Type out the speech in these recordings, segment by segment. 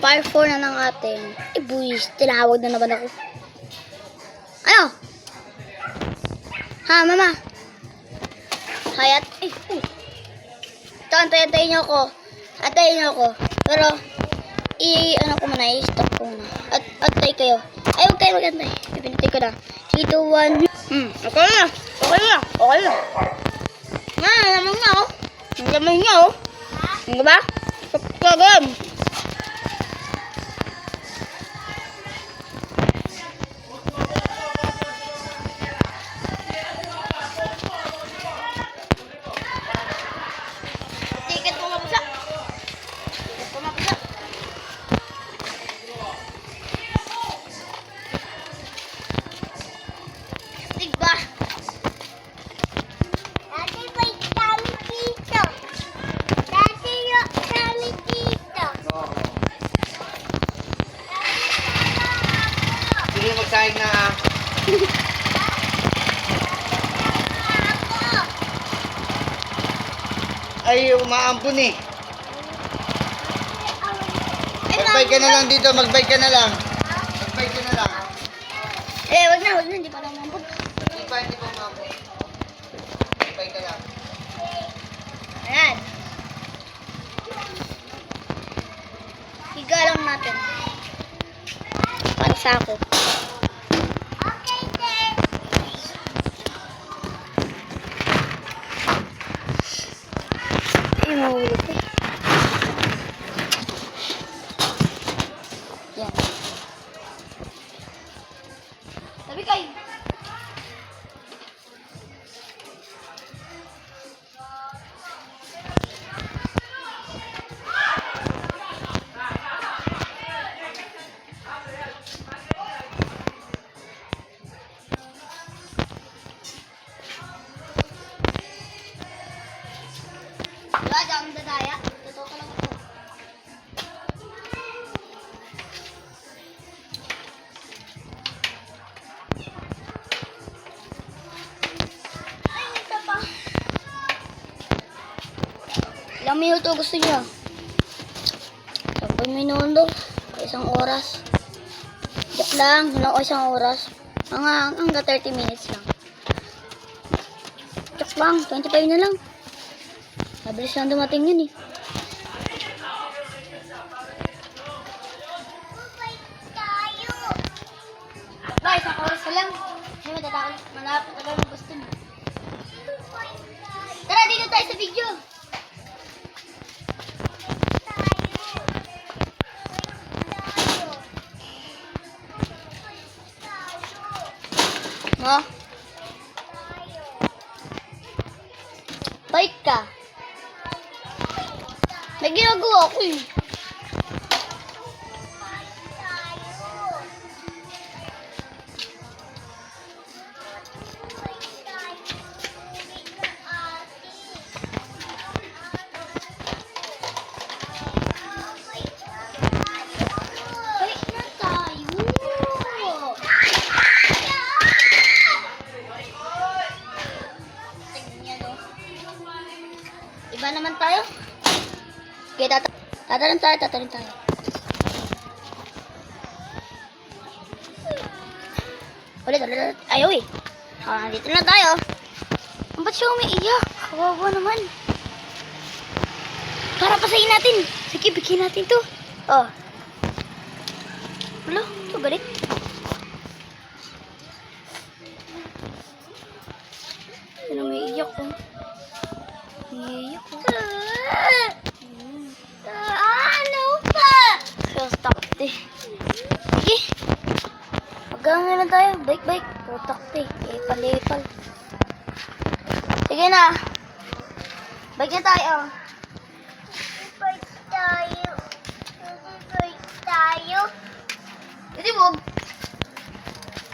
Part 4 na ng ating. Buwis, tinawag na naman ako. Ano? Ha, mama? Hayat? Ito, antayin niyo ako. Antayin niyo ako. Pero, ano ko muna, i-stop ko muna. At antay kayo. Ay, huwag kayo mag-antay. Ipinatay ko na. 3, 2, 1. Okay na. Okay na. Okay na. Naman nga, oh. Naman nga, oh. Ano ba? Pagkagam. Tiket mo mabasa. Tiket mo mabasa. Diba? Dati may kami dito. Dati yung kami dito. Sige, magsahig na ah. Ay, umaampun eh. Magbike ka na lang dito, magbike ka na lang. Magbike ka na lang. Wag na, hindi pa lang mambog. Hindi pa umaampun. Magbike ka lang. Ayan. Higa lang natin. Para sa ako. Okay, sir. Ay, mahulog ko. Yan. Sabi kayo. Diba, dyan ang dadaya? Totoo ka lang ito. Ay, ito pa. Ilang minuto gusto niyo? 10 minuto. Isang oras. Joke lang. Wala ko isang oras. Hanggang 30 minutes lang. Joke lang. 25 na lang. Mabilis lang dumating yun eh. Ba, isang oras na lang. Hindi matatakal. Malapit na lang ang gusto mo. Tara, dito tayo sa video. Mo? Bike ka. May ginagawa ko eh. Bike na tayo. Tingnan niya, no? Iba naman tayo. Okay, tatarin tayo. Ulit. Ayaw eh. Dito na tayo. Ba't siya umiiyak? Kawawa naman. Para pasayin natin. Sige, bigyan natin to. Oh. Wala, ito galit. Ano umiiyak ko? Umiiyak ko. Ano pa? Takte. Sige. Magkano na tayo. Bike. Takte. Ipal. Sige na. Bike na tayo. Bike tayo. Hindi mo.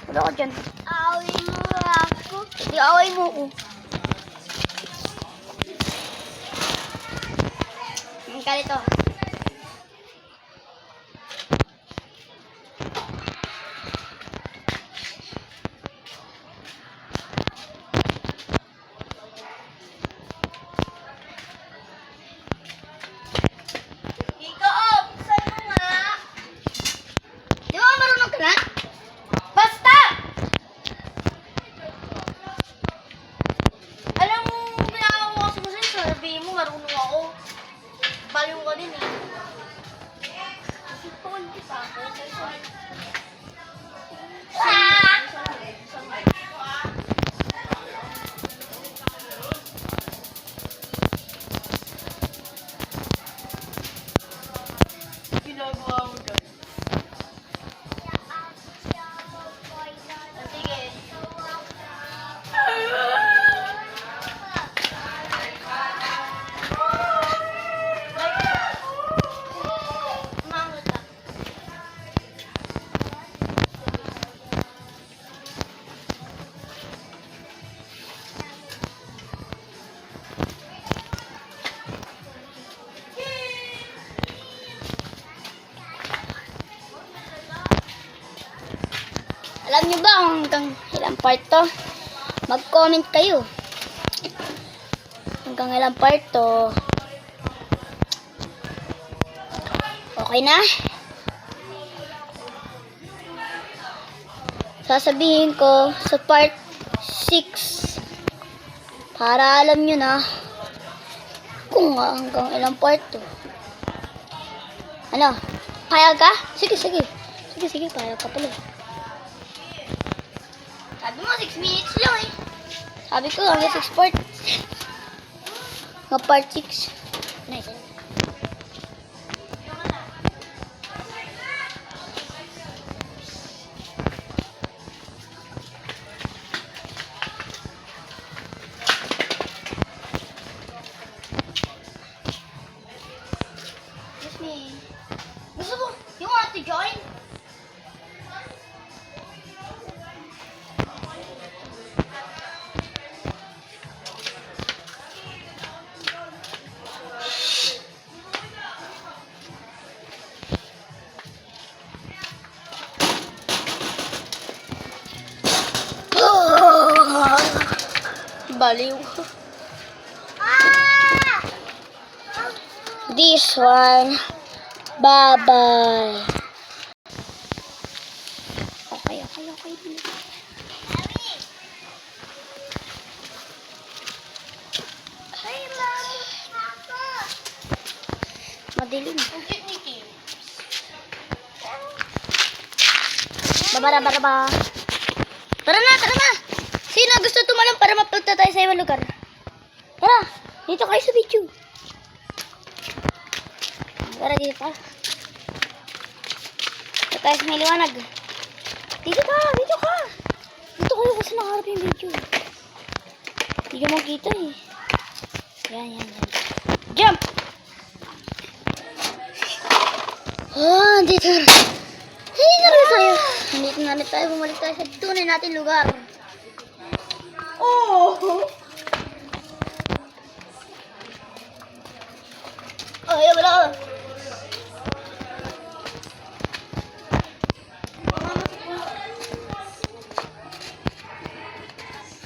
Wala ka dyan. Away mo ako. Hindi away mo ako. Ang kalito. Ikaw, saan mo nga? Alam nyo ba kung hanggang ilang part to? Mag-comment kayo. Hanggang ilang part to. Okay na? Sasabihin ko sa part 6 para alam nyo na kung hanggang ilang part to. Ano? Payag ka? Sige, payag ka pala. Sabi mo, 6 minutes lang eh. Sabi ko, hanggang 6 parts. Hanggang part 6. Nice. Excuse me. Gusto mo, you want to join? Baliw. This one. Bye-bye. Okay. Madilim. Baba. Tara na. Sino gusto tumalon para mapunta tayo sa ibang lugar? Tara, dito kayo sa video. Tara, dito pa. Dito tayo sa may liwanag. Dito ka. Dito kayo kasi nakaharap yung video. Hindi ka makita eh. Yan. Jump! Dito. Dito na tayo. Bumalik tayo sa tunay natin lugar. Wala.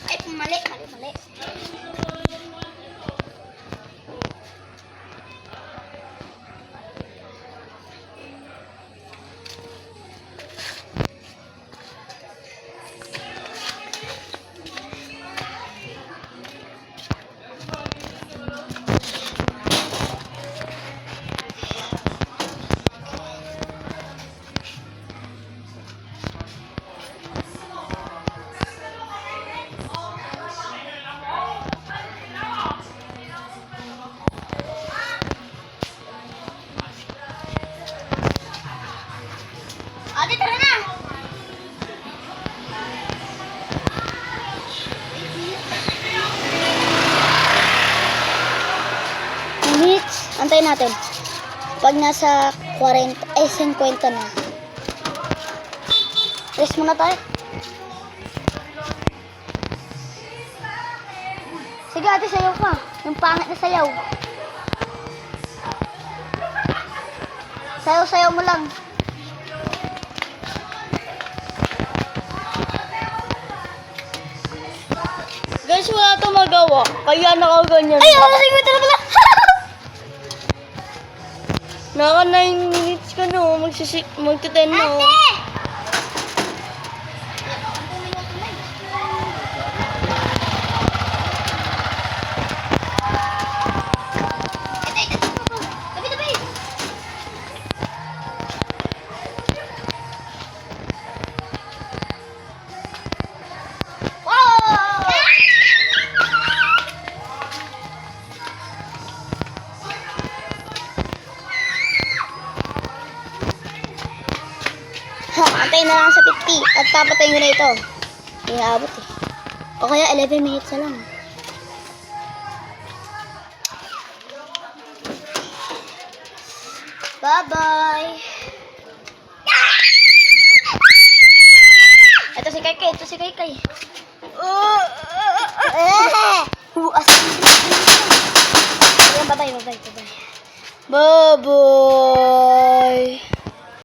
Ay, mali. Ate, tara na! Minutes, antayin natin. Pag nasa 40, 50 na. Rest muna tayo. Sige ate, sayaw ka. Yung pangit na sayaw. Sayaw mo lang. Guys, wala ito magawa. Kaya nakaganyan. Ay, ako sige na pala. Naka 9 minutes ka na. Magta-10 na. Ate! Tabi. Antayin na lang sa 50 at papatayin ko na ito. Hindi aabot eh. O kaya 11 minutes na lang. Bye-bye. Ito si Kaykay. Bye-bye. Bye-bye.